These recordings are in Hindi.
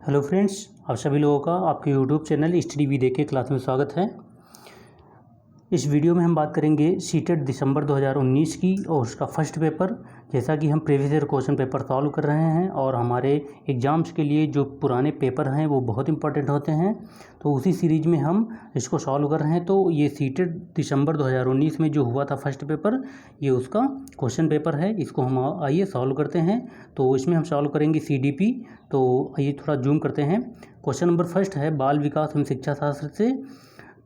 हेलो फ्रेंड्स, आप सभी लोगों का आपके यूट्यूब चैनल स्टडी विद के क्लास में स्वागत है। इस वीडियो में हम बात करेंगे सीटेट दिसंबर 2019 की और उसका फर्स्ट पेपर। जैसा कि हम previous year question paper solve कर रहे हैं और हमारे एग्ज़ाम्स के लिए जो पुराने पेपर हैं वो बहुत इंपॉर्टेंट होते हैं, तो उसी सीरीज़ में हम इसको सॉल्व कर रहे हैं। तो ये सीटेट दिसंबर 2019 में जो हुआ था फर्स्ट पेपर, ये उसका क्वेश्चन पेपर है। इसको हम आइए सॉल्व करते हैं। तो इसमें हम सॉल्व करेंगे CDP। तो आइए थोड़ा जूम करते हैं। क्वेश्चन नंबर फर्स्ट है बाल विकास एवं शिक्षा शास्त्र से।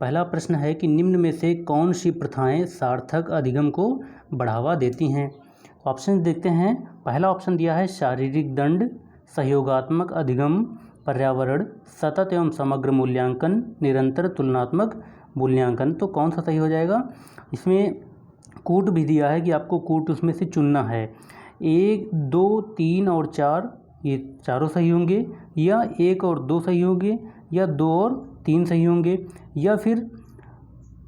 पहला प्रश्न है कि निम्न में से कौन सी प्रथाएं सार्थक अधिगम को बढ़ावा देती हैं। ऑप्शन देखते हैं। पहला ऑप्शन दिया है शारीरिक दंड, सहयोगात्मक अधिगम, पर्यावरण, सतत एवं समग्र मूल्यांकन, निरंतर तुलनात्मक मूल्यांकन। तो कौन सा सही हो जाएगा? इसमें कूट भी दिया है कि आपको कूट उसमें से चुनना है। 1, 2, 3 और 4 ये चारों सही होंगे, या 1 और 2 सही होंगे, या 2 और 3 सही होंगे, या फिर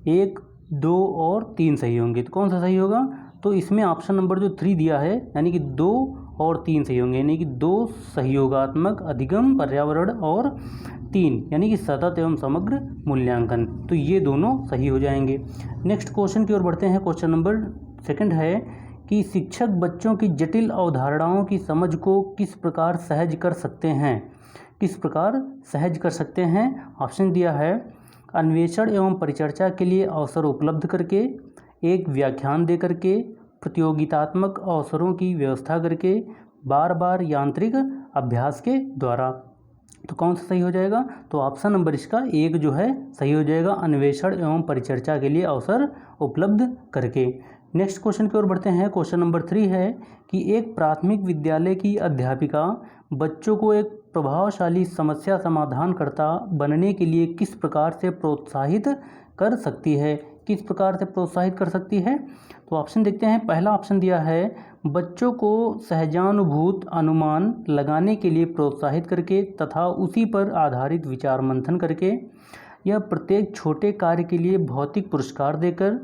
1, 2 और 3 सही होंगे। तो कौन सा सही होगा? तो इसमें ऑप्शन नंबर जो 3 दिया है यानी कि 2 और 3 सही होंगे, यानी कि 2 सहयोगात्मक अधिगम पर्यावरण और 3 यानी कि सतत एवं समग्र मूल्यांकन। तो ये दोनों सही हो जाएंगे। नेक्स्ट क्वेश्चन की ओर बढ़ते हैं। क्वेश्चन नंबर सेकंड है कि शिक्षक बच्चों की जटिल अवधारणाओं की समझ को किस प्रकार सहज कर सकते हैं। किस प्रकार सहज कर सकते हैं? ऑप्शन दिया है अन्वेषण एवं परिचर्चा के लिए अवसर उपलब्ध करके, एक व्याख्यान दे करके, प्रतियोगितात्मक अवसरों की व्यवस्था करके, बार बार यांत्रिक अभ्यास के द्वारा। तो कौन सा सही हो जाएगा? तो ऑप्शन नंबर इसका 1 जो है सही हो जाएगा, अन्वेषण एवं परिचर्चा के लिए अवसर उपलब्ध करके। नेक्स्ट क्वेश्चन की ओर बढ़ते हैं। क्वेश्चन नंबर 3 है कि एक प्राथमिक विद्यालय की अध्यापिका बच्चों को एक प्रभावशाली समस्या समाधानकर्ता बनने के लिए किस प्रकार से प्रोत्साहित कर सकती है। किस प्रकार से प्रोत्साहित कर सकती है? तो ऑप्शन देखते हैं। पहला ऑप्शन दिया है बच्चों को सहजानुभूत अनुमान लगाने के लिए प्रोत्साहित करके तथा उसी पर आधारित विचार मंथन करके, या प्रत्येक छोटे कार्य के लिए भौतिक पुरस्कार देकर,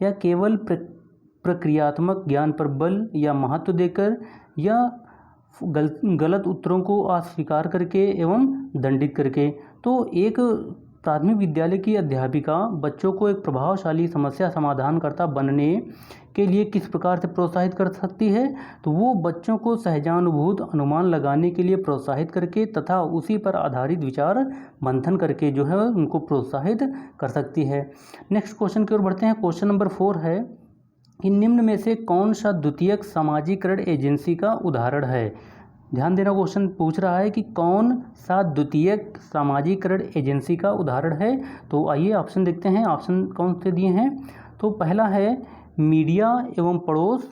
या केवल प्रक्रियात्मक ज्ञान पर बल या महत्व देकर, या गलत उत्तरों को अस्वीकार करके एवं दंडित करके। तो एक प्राथमिक विद्यालय की अध्यापिका बच्चों को एक प्रभावशाली समस्या समाधानकर्ता बनने के लिए किस प्रकार से प्रोत्साहित कर सकती है? तो वो बच्चों को सहजानुभूत अनुमान लगाने के लिए प्रोत्साहित करके तथा उसी पर आधारित विचार मंथन करके जो है उनको प्रोत्साहित कर सकती है। नेक्स्ट क्वेश्चन की ओर बढ़ते हैं। क्वेश्चन नंबर 4 है कि निम्न में से कौन सा द्वितीयक सामाजिकरण एजेंसी का उदाहरण है। ध्यान देना, क्वेश्चन पूछ रहा है कि कौन सा द्वितीयक सामाजिकरण एजेंसी का उदाहरण है। तो आइए ऑप्शन देखते हैं। ऑप्शन कौन से दिए हैं? तो पहला है मीडिया एवं पड़ोस,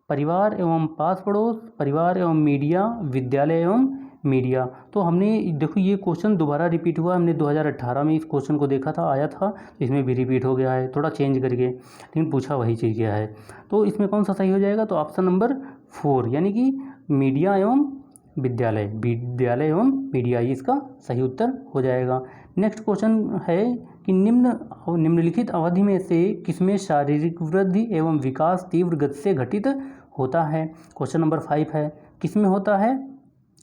परिवार एवं पास पड़ोस, परिवार एवं मीडिया, विद्यालय एवं मीडिया। तो हमने देखो ये क्वेश्चन दोबारा रिपीट हुआ। हमने 2018 में इस क्वेश्चन को देखा था, आया था, इसमें भी रिपीट हो गया है, थोड़ा चेंज करके, लेकिन पूछा वही चीज़ गया है। तो इसमें कौन सा सही हो जाएगा? तो ऑप्शन नंबर 4 यानी कि मीडिया एवं विद्यालय, विद्यालय एवं मीडिया, ये इसका सही उत्तर हो जाएगा। नेक्स्ट क्वेश्चन है कि निम्नलिखित अवधि में से किसमें शारीरिक वृद्धि एवं विकास तीव्र गति से घटित होता है। क्वेश्चन नंबर 5 है किसमें होता है?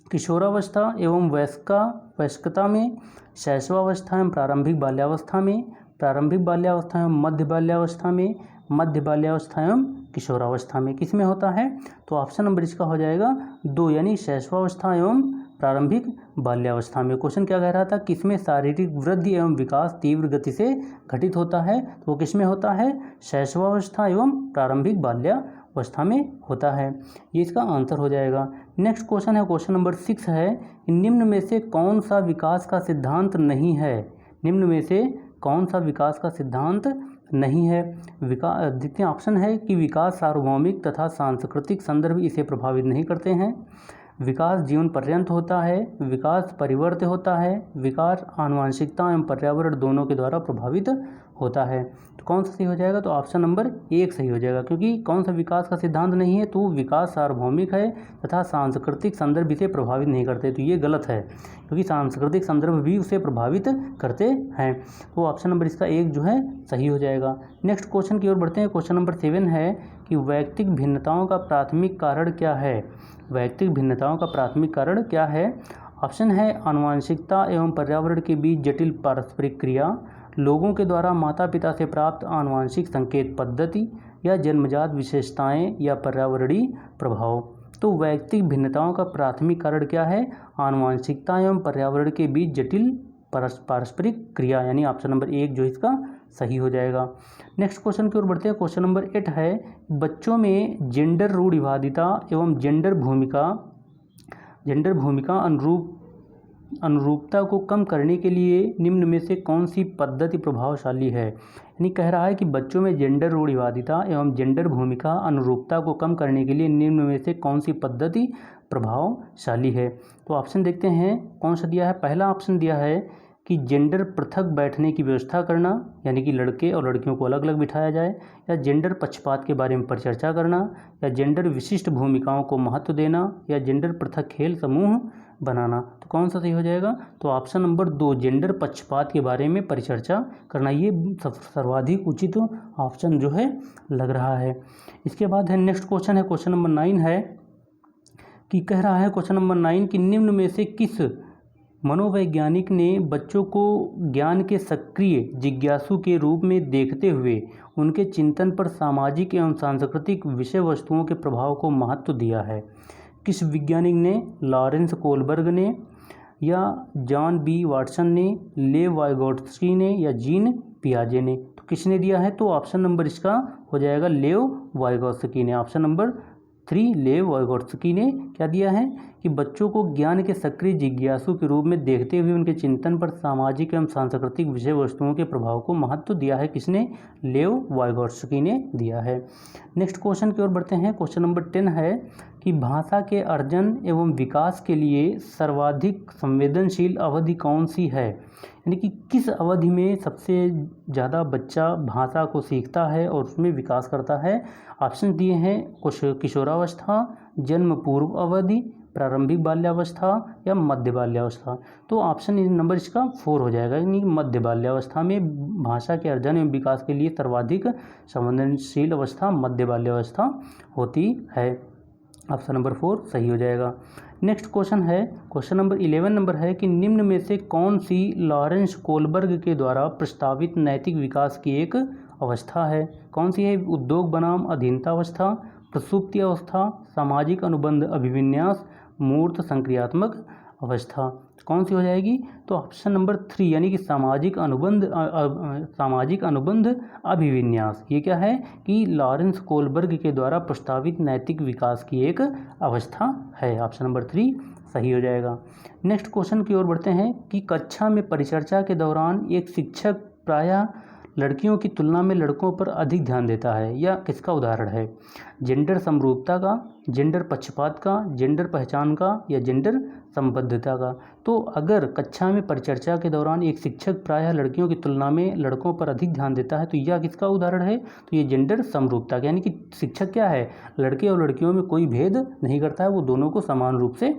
किशोरावस्था एवं वयस्कता में, शैशवावस्था एवं प्रारंभिक बाल्यावस्था में, प्रारंभिक बाल्यावस्था एवं मध्य बाल्यावस्था में, मध्य बाल्यावस्था एवं किशोरावस्था में। किसमें होता है? तो ऑप्शन नंबर इसका हो जाएगा 2 यानी शैशवावस्था एवं प्रारंभिक बाल्यावस्था में। क्वेश्चन क्या कह रहा था? किसमें शारीरिक वृद्धि एवं विकास तीव्र गति से घटित होता है? तो वो किसमें होता है? शैशवावस्था एवं प्रारंभिक बाल्यावस्था में होता है। ये इसका आंसर हो जाएगा। नेक्स्ट क्वेश्चन है, क्वेश्चन नंबर 6 है निम्न में से कौन सा विकास का सिद्धांत नहीं है। निम्न में से कौन सा विकास का सिद्धांत नहीं है? देखते हैं। ऑप्शन है कि विकास सार्वभौमिक तथा सांस्कृतिक संदर्भ इसे प्रभावित नहीं करते हैं, विकास जीवन पर्यंत होता है, विकास परिवर्त्य होता है, विकास आनुवंशिकता एवं पर्यावरण दोनों के द्वारा प्रभावित होता है। तो कौन सा सही हो जाएगा? तो ऑप्शन नंबर 1 सही हो जाएगा, क्योंकि कौन सा विकास का सिद्धांत नहीं है? तो विकास सार्वभौमिक है तथा सांस्कृतिक संदर्भ इसे प्रभावित नहीं करते। तो ये गलत है, क्योंकि सांस्कृतिक संदर्भ भी उसे प्रभावित करते हैं। तो ऑप्शन नंबर इसका 1 जो है सही हो जाएगा। नेक्स्ट क्वेश्चन की ओर बढ़ते हैं। क्वेश्चन नंबर 7 है कि वैयक्तिक भिन्नताओं का प्राथमिक कारण क्या है। वैयक्तिक भिन्नताओं का प्राथमिक कारण क्या है? ऑप्शन है आनुवंशिकता एवं पर्यावरण के बीच जटिल पारस्परिक क्रिया, लोगों के द्वारा माता पिता से प्राप्त आनुवंशिक संकेत पद्धति, या जन्मजात विशेषताएं या पर्यावरणीय प्रभाव। तो वैयक्तिक भिन्नताओं का प्राथमिक कारण क्या है? आनुवंशिकता एवं पर्यावरण के बीच जटिल पारस्परिक क्रिया, यानी ऑप्शन नंबर 1 जो इसका सही हो जाएगा। नेक्स्ट क्वेश्चन की ओर बढ़ते हैं। क्वेश्चन नंबर 8 है, बच्चों में जेंडर रूढ़िवादिता एवं जेंडर भूमिका अनुरूपता को कम करने के लिए निम्न में से कौन सी पद्धति प्रभावशाली है? यानी कह रहा है कि बच्चों में जेंडर रूढ़िवादिता एवं जेंडर भूमिका अनुरूपता को कम करने के लिए निम्न में से कौन सी पद्धति प्रभावशाली है? तो ऑप्शन देखते हैं कौन सा दिया है। पहला ऑप्शन दिया है कि जेंडर पृथक बैठने की व्यवस्था करना, यानी कि लड़के और लड़कियों को अलग अलग बिठाया जाए, या जेंडर पक्षपात के बारे में परिचर्चा करना, या जेंडर विशिष्ट भूमिकाओं को महत्व देना, या जेंडर पृथक खेल समूह बनाना। तो कौन सा सही हो जाएगा? तो ऑप्शन नंबर 2 जेंडर पक्षपात के बारे में परिचर्चा करना, ये सर्वाधिक उचित ऑप्शन जो है लग रहा है। इसके बाद है नेक्स्ट क्वेश्चन है, क्वेश्चन नंबर 9 है कि कह रहा है क्वेश्चन नंबर 9 कि निम्न में से किस मनोवैज्ञानिक ने बच्चों को ज्ञान के सक्रिय जिज्ञासु के रूप में देखते हुए उनके चिंतन पर सामाजिक एवं सांस्कृतिक विषय वस्तुओं के प्रभाव को महत्व दिया है? किस वैज्ञानिक ने? लॉरेंस कोलबर्ग ने, या जॉन बी वाटसन ने, लेव वाइगोट्स्की ने, या जीन पियाजे ने? तो किसने दिया है? तो ऑप्शन नंबर इसका हो जाएगा लेव वाइगोट्स्की ने। ऑप्शन नंबर 3 लेव वाइगोट्स्की ने क्या दिया है कि बच्चों को ज्ञान के सक्रिय जिज्ञासु के रूप में देखते हुए उनके चिंतन पर सामाजिक एवं सांस्कृतिक विषय वस्तुओं के प्रभाव को महत्व दिया है। किसने? लेव वाइगोट्स्की ने दिया है। नेक्स्ट क्वेश्चन की ओर बढ़ते हैं। क्वेश्चन नंबर 10 है कि भाषा के अर्जन एवं विकास के लिए सर्वाधिक संवेदनशील अवधि कौन सी है? यानी कि किस अवधि में सबसे ज़्यादा बच्चा भाषा को सीखता है और उसमें विकास करता है? ऑप्शन दिए हैं कुछ किशोरावस्था, जन्म पूर्व अवधि, प्रारंभिक बाल्यावस्था, या मध्य बाल्यावस्था। तो ऑप्शन नंबर इसका 4 हो जाएगा, यानी मध्य बाल्यावस्था में भाषा के अर्जन एवं विकास के लिए सर्वाधिक संवेदनशील अवस्था मध्य बाल्यावस्था होती है। ऑप्शन नंबर 4 सही हो जाएगा। नेक्स्ट क्वेश्चन है, क्वेश्चन नंबर 11 नंबर है कि निम्न में से कौन सी लॉरेंस कोलबर्ग के द्वारा प्रस्तावित नैतिक विकास की एक अवस्था है? कौन सी है? उद्योग बनाम अधीनतावस्था, प्रसुप्ति अवस्था, सामाजिक अनुबंध अभिविन्यास, मूर्त संक्रियात्मक अवस्था। कौन सी हो जाएगी? तो ऑप्शन नंबर 3 यानी कि सामाजिक अनुबंध अभिविन्यास। ये क्या है कि लॉरेंस कोलबर्ग के द्वारा प्रस्तावित नैतिक विकास की एक अवस्था है। ऑप्शन नंबर 3 सही हो जाएगा। नेक्स्ट क्वेश्चन की ओर बढ़ते हैं कि कक्षा में परिचर्चा के दौरान एक शिक्षक प्रायः लड़कियों की तुलना में लड़कों पर अधिक ध्यान देता है, या किसका उदाहरण है? जेंडर समरूपता का, जेंडर पक्षपात का, जेंडर पहचान का, या जेंडर संबद्धता का? तो अगर कक्षा में परिचर्चा के दौरान एक शिक्षक प्रायः लड़कियों की तुलना में लड़कों पर अधिक ध्यान देता है, तो यह किसका उदाहरण है? तो ये जेंडर समरूपता का, यानी कि शिक्षक क्या है, लड़के और लड़कियों में कोई भेद नहीं करता है, वो दोनों को समान रूप से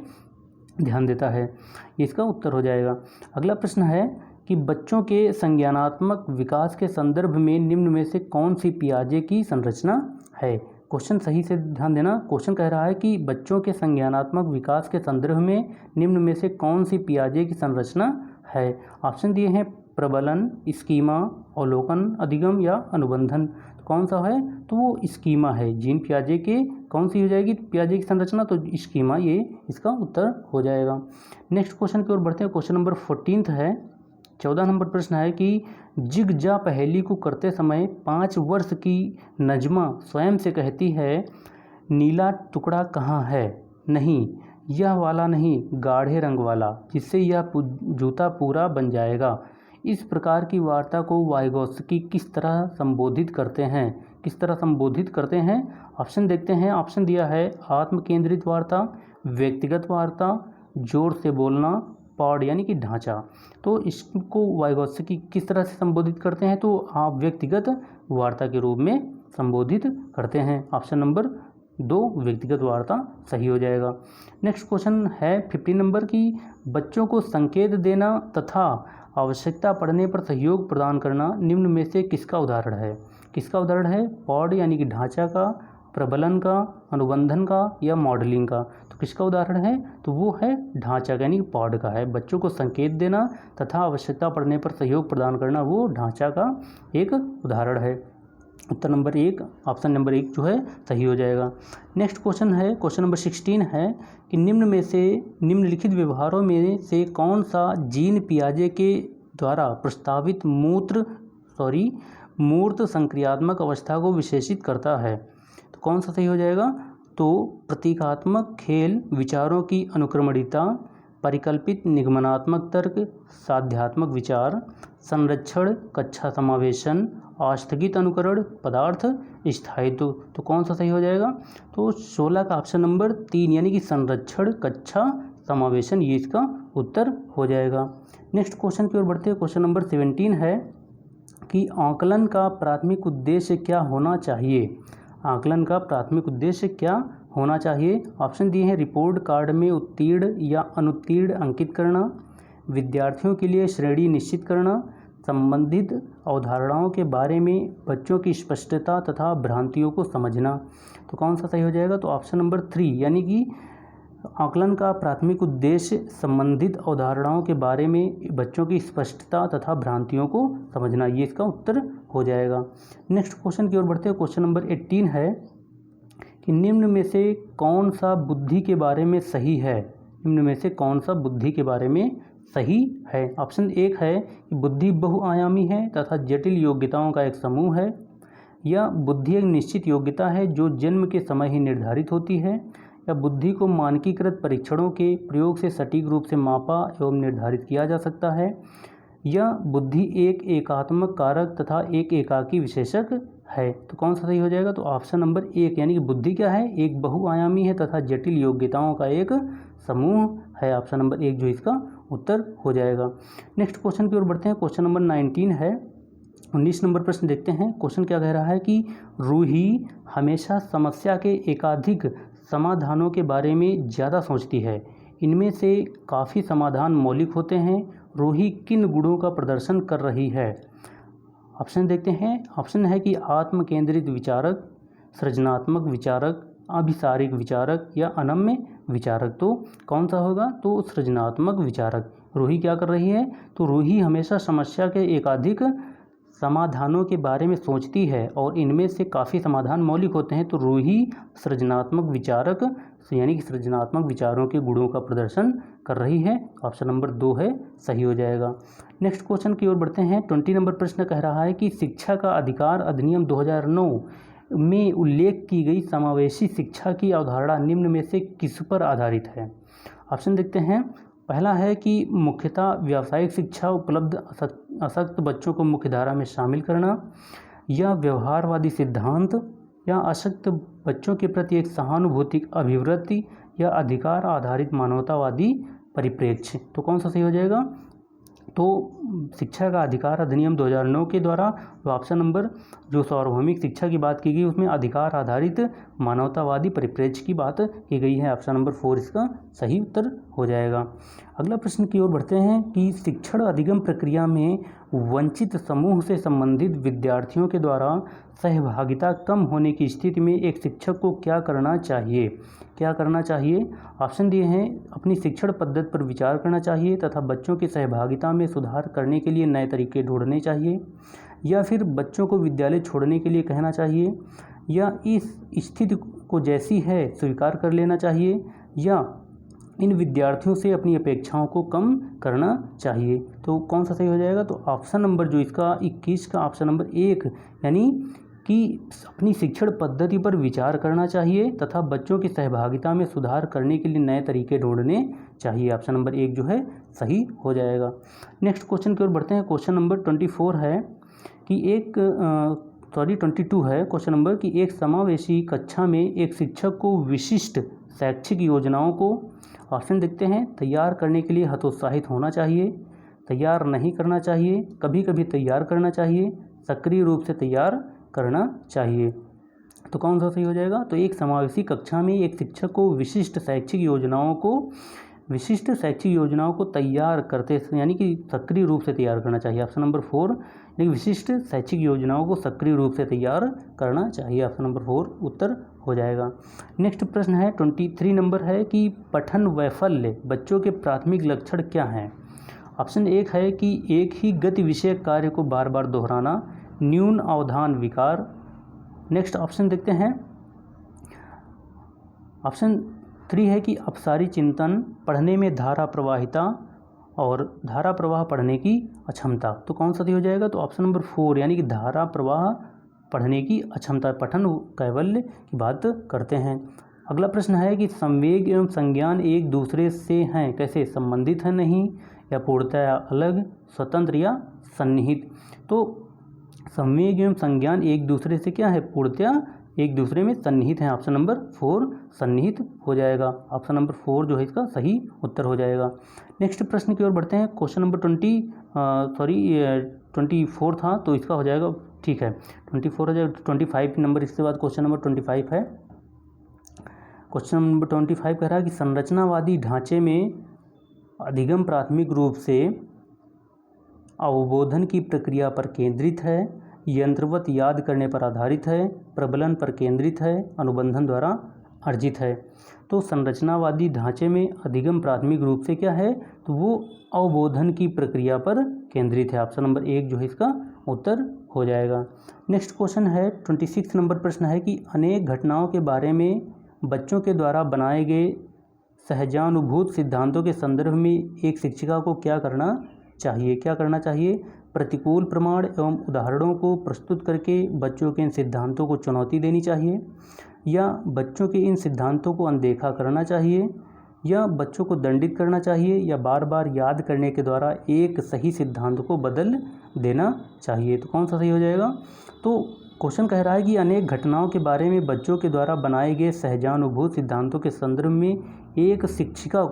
ध्यान देता है। इसका उत्तर हो जाएगा। अगला प्रश्न है कि बच्चों के संज्ञानात्मक विकास के संदर्भ में निम्न में से कौन सी पियाजे की संरचना है? क्वेश्चन सही से ध्यान देना। क्वेश्चन कह रहा है कि बच्चों के संज्ञानात्मक विकास के संदर्भ में निम्न में से कौन सी पियाजे की संरचना है? ऑप्शन दिए हैं प्रबलन, स्कीमा, अवलोकन, अधिगम, या अनुबंधन। तो कौन सा है? तो वो स्कीमा है। जीन पियाजे के कौन सी हो जाएगी पियाजे की संरचना? तो स्कीमा, ये इसका उत्तर हो जाएगा। नेक्स्ट क्वेश्चन की ओर बढ़ते हैं। क्वेश्चन नंबर 14 है, 14 नंबर प्रश्न है कि जिग जा पहेली को करते समय 5 वर्ष की नजमा स्वयं से कहती है, नीला टुकड़ा कहाँ है? नहीं, यह वाला नहीं, गाढ़े रंग वाला, जिससे यह जूता पूरा बन जाएगा। इस प्रकार की वार्ता को वाइगोत्स्की किस तरह संबोधित करते हैं? किस तरह संबोधित करते हैं? ऑप्शन देखते हैं। ऑप्शन दिया है आत्म केंद्रित वार्ता, व्यक्तिगत वार्ता, जोर से बोलना, पॉड यानी कि ढांचा। तो इसको वाइगोत्स्की किस तरह से संबोधित करते हैं? तो आप व्यक्तिगत वार्ता के रूप में संबोधित करते हैं। ऑप्शन नंबर 2 व्यक्तिगत वार्ता सही हो जाएगा। नेक्स्ट क्वेश्चन है 15 नंबर की बच्चों को संकेत देना तथा आवश्यकता पड़ने पर सहयोग प्रदान करना निम्न में से किसका उदाहरण है? किसका उदाहरण है? पॉड यानी कि ढांचा का, प्रबलन का, अनुबंधन का, या मॉडलिंग का? तो तो किसका उदाहरण है? तो वो है ढांचा यानी पॉड का है। बच्चों को संकेत देना तथा आवश्यकता पड़ने पर सहयोग प्रदान करना वो ढांचा का एक उदाहरण है। उत्तर नंबर 1, ऑप्शन नंबर 1 जो है सही हो जाएगा। नेक्स्ट क्वेश्चन है, क्वेश्चन नंबर 16 है कि निम्नलिखित व्यवहारों में से कौन सा जीन पियाजे के द्वारा प्रस्तावित मूर्त संक्रियात्मक अवस्था को विशेषित करता है? तो कौन सा सही हो जाएगा? तो प्रतीकात्मक खेल, विचारों की अनुक्रमणिकता, परिकल्पित निगमनात्मक तर्क, साध्यात्मक विचार, संरक्षण, कक्षा समावेशन, आस्थगित अनुकरण, पदार्थ स्थायित्व। तो कौन सा सही हो जाएगा? तो 16 का ऑप्शन नंबर 3 यानी कि संरक्षण, कक्षा समावेशन, ये इसका उत्तर हो जाएगा। नेक्स्ट क्वेश्चन की ओर बढ़ते हैं। क्वेश्चन नंबर 17 है कि आकलन का प्राथमिक उद्देश्य क्या होना चाहिए? आकलन का प्राथमिक उद्देश्य क्या होना चाहिए? ऑप्शन दिए हैं, रिपोर्ट कार्ड में उत्तीर्ण या अनुत्तीर्ण अंकित करना, विद्यार्थियों के लिए श्रेणी निश्चित करना, संबंधित अवधारणाओं के बारे में बच्चों की स्पष्टता तथा भ्रांतियों को समझना। तो कौन सा सही हो जाएगा? तो ऑप्शन नंबर 3 यानी कि आकलन का प्राथमिक उद्देश्य संबंधित अवधारणाओं के बारे में बच्चों की स्पष्टता तथा भ्रांतियों को समझना, ये इसका उत्तर हो जाएगा। नेक्स्ट क्वेश्चन की ओर बढ़ते हैं। क्वेश्चन नंबर 18 है कि निम्न में से कौन सा बुद्धि के बारे में सही है? निम्न में से कौन सा बुद्धि के बारे में सही है? ऑप्शन 1 है कि बुद्धि बहुआयामी है तथा जटिल योग्यताओं का एक समूह है, या बुद्धि एक निश्चित योग्यता है जो जन्म के समय ही निर्धारित होती है, या बुद्धि को मानकीकृत परीक्षणों के प्रयोग से सटीक रूप से मापा एवं निर्धारित किया जा सकता है, या बुद्धि एक एकात्मक कारक तथा एक एकाकी विशेषक है। तो कौन सा सही हो जाएगा? तो ऑप्शन नंबर 1 यानी कि बुद्धि क्या है? एक बहुआयामी है तथा जटिल योग्यताओं का एक समूह है। ऑप्शन नंबर 1 जो इसका उत्तर हो जाएगा। नेक्स्ट क्वेश्चन की ओर बढ़ते हैं। क्वेश्चन नंबर 19 है। 19 नंबर प्रश्न देखते हैं। क्वेश्चन क्या कह रहा है कि रूही हमेशा समस्या के एकाधिक समाधानों के बारे में ज़्यादा सोचती है। इनमें से काफ़ी समाधान मौलिक होते हैं। रूही किन गुणों का प्रदर्शन कर रही है? ऑप्शन देखते हैं। ऑप्शन है कि आत्म केंद्रित विचारक, सृजनात्मक विचारक, अभिसारिक विचारक, या अनम्य विचारक। तो कौन सा होगा? तो सृजनात्मक विचारक। रूही क्या कर रही है? तो रूही हमेशा समस्या के एकाधिक समाधानों के बारे में सोचती है और इनमें से काफ़ी समाधान मौलिक होते हैं। तो रूही सृजनात्मक विचारक यानी कि सृजनात्मक विचारों के गुणों का प्रदर्शन कर रही है। ऑप्शन नंबर 2 है सही हो जाएगा। नेक्स्ट क्वेश्चन की ओर बढ़ते हैं। 20 नंबर प्रश्न कह रहा है कि शिक्षा का अधिकार अधिनियम 2009 में उल्लेख की गई समावेशी शिक्षा की अवधारणा निम्न में से किस पर आधारित है? ऑप्शन देखते हैं। पहला है कि मुख्यतः व्यावसायिक शिक्षा उपलब्ध अशक्त बच्चों को मुख्यधारा में शामिल करना, या व्यवहारवादी सिद्धांत, या अशक्त बच्चों के प्रति एक सहानुभूतिक अभिवृत्ति, या अधिकार आधारित मानवतावादी परिप्रेक्ष्य। तो कौन सा सही हो जाएगा? तो शिक्षा का अधिकार अधिनियम 2009 के द्वारा ऑप्शन नंबर जो सार्वभौमिक शिक्षा की बात की गई उसमें अधिकार आधारित मानवतावादी परिप्रेक्ष्य की बात की गई है। ऑप्शन नंबर 4 इसका सही उत्तर हो जाएगा। अगला प्रश्न की ओर बढ़ते हैं कि शिक्षण अधिगम प्रक्रिया में वंचित समूह से संबंधित विद्यार्थियों के द्वारा सहभागिता कम होने की स्थिति में एक शिक्षक को क्या करना चाहिए? क्या करना चाहिए? ऑप्शन दिए हैं। अपनी शिक्षण पद्धति पर विचार करना चाहिए तथा बच्चों की सहभागिता में सुधार करने के लिए नए तरीके ढूंढने चाहिए, या फिर बच्चों को विद्यालय छोड़ने के लिए कहना चाहिए, या इस स्थिति को जैसी है स्वीकार कर लेना चाहिए, या इन विद्यार्थियों से अपनी अपेक्षाओं को कम करना चाहिए। तो कौन सा सही हो जाएगा? तो ऑप्शन नंबर जो इसका 21 का ऑप्शन नंबर 1 यानी कि अपनी शिक्षण पद्धति पर विचार करना चाहिए तथा बच्चों की सहभागिता में सुधार करने के लिए नए तरीके ढूंढने चाहिए। ऑप्शन नंबर 1 जो है सही हो जाएगा। नेक्स्ट क्वेश्चन की ओर बढ़ते हैं। क्वेश्चन नंबर 24 है कि 22 है क्वेश्चन नंबर कि एक समावेशी कक्षा में एक शिक्षक को विशिष्ट शैक्षिक योजनाओं को ऑप्शन देखते हैं तैयार करने के लिए हतोत्साहित होना चाहिए, तैयार नहीं करना चाहिए, कभी कभी तैयार करना चाहिए, सक्रिय रूप से तैयार करना चाहिए। तो कौन सा सही हो जाएगा? तो एक समावेशी कक्षा में एक शिक्षक को विशिष्ट शैक्षिक योजनाओं को विशिष्ट शैक्षिक योजनाओं को तैयार करते यानी कि सक्रिय रूप से तैयार करना चाहिए। ऑप्शन नंबर 4 यानी विशिष्ट शैक्षिक योजनाओं को सक्रिय रूप से तैयार करना चाहिए। ऑप्शन नंबर 4 उत्तर हो जाएगा। नेक्स्ट प्रश्न है 23 नंबर है कि पठन वैफल्य बच्चों के प्राथमिक लक्षण क्या हैं। ऑप्शन 1 है कि एक ही गति विषयक कार्य को बार बार दोहराना, न्यून अवधान विकार। नेक्स्ट ऑप्शन देखते हैं, ऑप्शन 3 है कि अपसारी चिंतन, पढ़ने में धारा प्रवाहिता और धारा प्रवाह पढ़ने की अक्षमता। तो कौन सा सही हो जाएगा? तो ऑप्शन नंबर 4 यानी कि धारा प्रवाह पढ़ने की अक्षमता, पठन कैवल्य की बात करते हैं। अगला प्रश्न है कि संवेग एवं संज्ञान एक दूसरे से हैं कैसे, संबंधित है नहीं, या पूर्णतः अलग, स्वतंत्र या सन्निहित। तो संवेग एवं संज्ञान एक दूसरे से क्या है, पूर्णतः एक दूसरे में सन्निहित हैं। ऑप्शन नंबर 4 सन्निहित हो जाएगा। ऑप्शन नंबर 4 जो है इसका सही उत्तर हो जाएगा। नेक्स्ट प्रश्न की ओर बढ़ते हैं। क्वेश्चन नंबर 24 था, तो इसका हो जाएगा, ठीक है 24 हो जाएगा। 25 नंबर इसके बाद क्वेश्चन नंबर 25 है। क्वेश्चन नंबर 25 कह रहा है कि संरचनावादी ढांचे में अधिगम प्राथमिक रूप से अवबोधन की प्रक्रिया पर केंद्रित है, यंत्रवत याद करने पर आधारित है, प्रबलन पर केंद्रित है, अनुबंधन द्वारा अर्जित है। तो संरचनावादी ढांचे में अधिगम प्राथमिक रूप से क्या है, तो वो अवबोधन की प्रक्रिया पर केंद्रित है। ऑप्शन नंबर 1 जो है इसका उत्तर हो जाएगा। नेक्स्ट क्वेश्चन है 26 नंबर प्रश्न है कि अनेक घटनाओं के बारे में बच्चों के द्वारा बनाए गए सहजानुभूत सिद्धांतों के संदर्भ में एक शिक्षिका को क्या करना चाहिए? प्रतिकूल प्रमाण एवं उदाहरणों को प्रस्तुत करके बच्चों के इन सिद्धांतों को चुनौती देनी चाहिए, या बच्चों के इन सिद्धांतों को अनदेखा करना चाहिए, या बच्चों को दंडित करना चाहिए, या बार बार याद करने के द्वारा एक सही सिद्धांत को बदल देना चाहिए। तो कौन सा सही हो जाएगा? तो क्वेश्चन कह रहा है कि अनेक घटनाओं के बारे में बच्चों के द्वारा बनाए गए सहजानुभूत सिद्धांतों के संदर्भ में एक शिक्षिका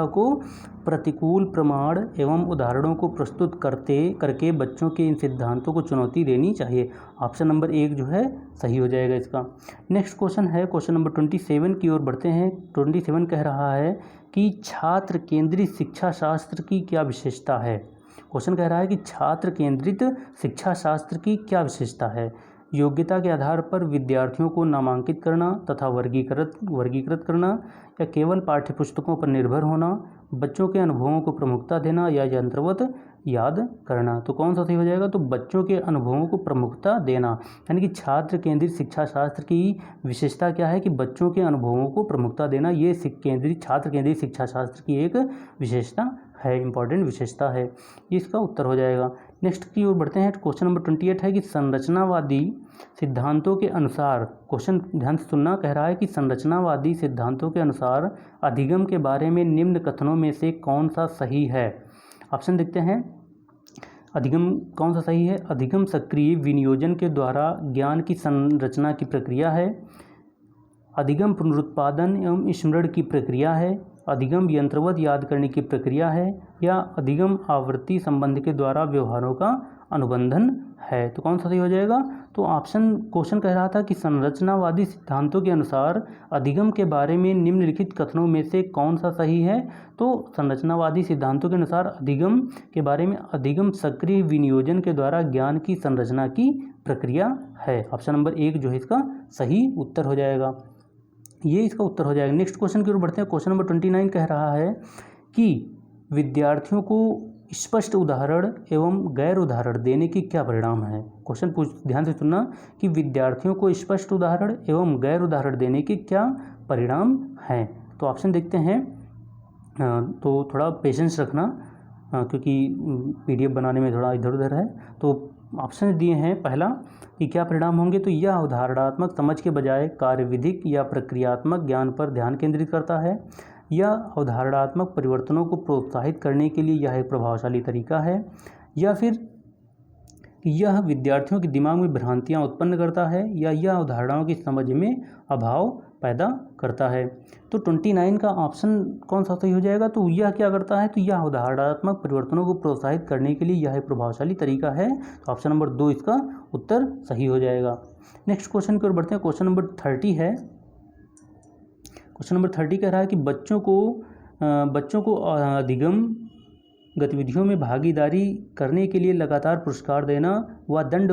को प्रतिकूल प्रमाण एवं उदाहरणों को प्रस्तुत करके बच्चों के इन सिद्धांतों को चुनौती देनी चाहिए। ऑप्शन नंबर 1 जो है सही हो जाएगा इसका। नेक्स्ट क्वेश्चन है क्वेश्चन नंबर 27 की ओर बढ़ते हैं। 27 कह रहा है कि छात्र केंद्रित शिक्षा शास्त्र की क्या विशेषता है। क्वेश्चन कह रहा है कि छात्र केंद्रित शिक्षा शास्त्र की क्या विशेषता है। योग्यता के आधार पर विद्यार्थियों को नामांकित करना तथा वर्गीकृत करना, या केवल पाठ्यपुस्तकों पर निर्भर होना, बच्चों के अनुभवों को प्रमुखता देना, या यंत्रवत याद करना। तो कौन सा सही हो जाएगा? तो बच्चों के अनुभवों को प्रमुखता देना, यानी कि छात्र केंद्रित शिक्षा शास्त्र की विशेषता क्या है कि बच्चों के अनुभवों को प्रमुखता देना। ये छात्र केंद्रित शिक्षा शास्त्र की एक विशेषता है, इंपॉर्टेंट विशेषता है। इसका उत्तर हो जाएगा। नेक्स्ट की ओर बढ़ते हैं। क्वेश्चन नंबर 28 है कि संरचनावादी सिद्धांतों के अनुसार, क्वेश्चन ध्यान से सुनना, कह रहा है कि संरचनावादी सिद्धांतों के अनुसार अधिगम के बारे में निम्न कथनों में से कौन सा सही है। ऑप्शन देखते हैं। अधिगम कौन सा सही है? अधिगम सक्रिय विनियोजन के द्वारा ज्ञान की संरचना की प्रक्रिया है, अधिगम पुनरुत्पादन एवं स्मरण की प्रक्रिया है, अधिगम यंत्रवत याद करने की प्रक्रिया है, या अधिगम आवृत्ति संबंध के द्वारा व्यवहारों का अनुबंधन है। तो कौन सा सही हो जाएगा? तो क्वेश्चन कह रहा था कि संरचनावादी सिद्धांतों के अनुसार अधिगम के बारे में निम्नलिखित कथनों में से कौन सा सही है। तो संरचनावादी सिद्धांतों के अनुसार अधिगम के बारे में अधिगम सक्रिय विनियोजन के द्वारा ज्ञान की संरचना की प्रक्रिया है। ऑप्शन नंबर 1 जो है इसका सही उत्तर हो जाएगा। ये इसका उत्तर हो जाएगा। नेक्स्ट क्वेश्चन की ओर बढ़ते हैं। क्वेश्चन नंबर 29 कह रहा है कि विद्यार्थियों को स्पष्ट उदाहरण एवं गैर उदाहरण देने की क्या परिणाम है। क्वेश्चन ध्यान से सुनना कि विद्यार्थियों को स्पष्ट उदाहरण एवं गैर उदाहरण देने के क्या परिणाम हैं। तो ऑप्शन देखते हैं। तो थोड़ा पेशेंस रखना क्योंकि PDF बनाने में थोड़ा इधर उधर है। तो ऑप्शन दिए हैं। पहला कि क्या परिणाम होंगे, तो यह उदाहरणात्मक समझ के बजाय कार्यविधिक या प्रक्रियात्मक ज्ञान पर ध्यान केंद्रित करता है, या अवधारणात्मक परिवर्तनों को प्रोत्साहित करने के लिए यह एक प्रभावशाली तरीका है, या फिर यह विद्यार्थियों के दिमाग में भ्रांतियां उत्पन्न करता है, या यह अवधारणाओं की समझ में अभाव पैदा करता है। तो 29 का ऑप्शन कौन सा सही हो जाएगा? तो यह क्या करता है, तो यह उदाहरणात्मक परिवर्तनों को प्रोत्साहित करने के लिए यह एक प्रभावशाली तरीका है। तो ऑप्शन नंबर 2 इसका उत्तर सही हो जाएगा। नेक्स्ट क्वेश्चन की ओर बढ़ते हैं। क्वेश्चन नंबर 30 है। क्वेश्चन नंबर 30 कह रहा है कि बच्चों को अधिगम गतिविधियों में भागीदारी करने के लिए लगातार पुरस्कार देना व दंड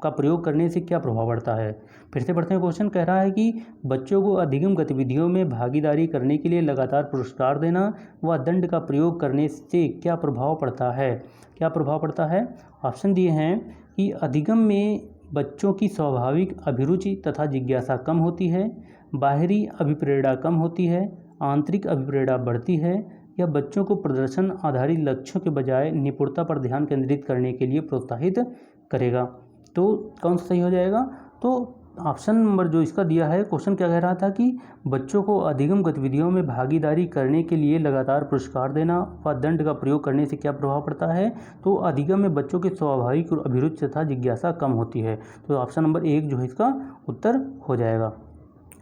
का प्रयोग करने से क्या प्रभाव पड़ता है। फिर से पढ़ते हैं। क्वेश्चन कह रहा है कि बच्चों को अधिगम गतिविधियों में भागीदारी करने के लिए लगातार पुरस्कार देना व दंड का प्रयोग करने से क्या प्रभाव पड़ता है। क्या प्रभाव पड़ता है। ऑप्शन दिए हैं कि अधिगम में बच्चों की स्वाभाविक अभिरुचि तथा जिज्ञासा कम होती है, बाहरी अभिप्रेरणा कम होती है, आंतरिक अभिप्रेरणा बढ़ती है, या बच्चों को प्रदर्शन आधारित लक्ष्यों के बजाय निपुणता पर ध्यान केंद्रित करने के लिए प्रोत्साहित करेगा। तो कौन सा सही हो जाएगा। तो ऑप्शन नंबर जो इसका दिया है, क्वेश्चन क्या कह रहा था कि बच्चों को अधिगम गतिविधियों में भागीदारी करने के लिए लगातार पुरस्कार देना व दंड का प्रयोग करने से क्या प्रभाव पड़ता है। तो अधिगम में बच्चों की स्वाभाविक अभिरुचि तथा जिज्ञासा कम होती है। तो ऑप्शन नंबर 1 जो है इसका उत्तर हो जाएगा।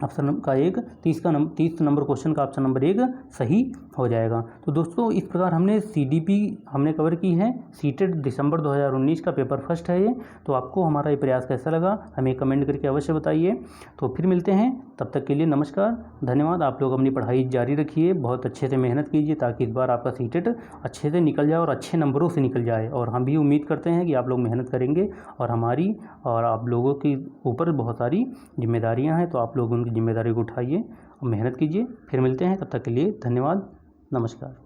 ऑप्शन का 1 30 नंबर क्वेश्चन का ऑप्शन नंबर 1 सही हो जाएगा। तो दोस्तों इस प्रकार हमने CDP हमने कवर की है। सीटेट दिसंबर 2019 का पेपर फर्स्ट है ये। तो आपको हमारा ये प्रयास कैसा लगा हमें कमेंट करके अवश्य बताइए। तो फिर मिलते हैं, तब तक के लिए नमस्कार, धन्यवाद। आप लोग अपनी पढ़ाई जारी रखिए, बहुत अच्छे से मेहनत कीजिए ताकि इस बार आपका सीटेट अच्छे से निकल जाए और अच्छे नंबरों से निकल जाए। और हम भी उम्मीद करते हैं कि आप लोग मेहनत करेंगे और हमारी और आप लोगों के ऊपर बहुत सारी जिम्मेदारियाँ हैं, तो आप लोग उनकी जिम्मेदारी को उठाइए और मेहनत कीजिए। फिर मिलते हैं, तब तक के लिए धन्यवाद, नमस्कार।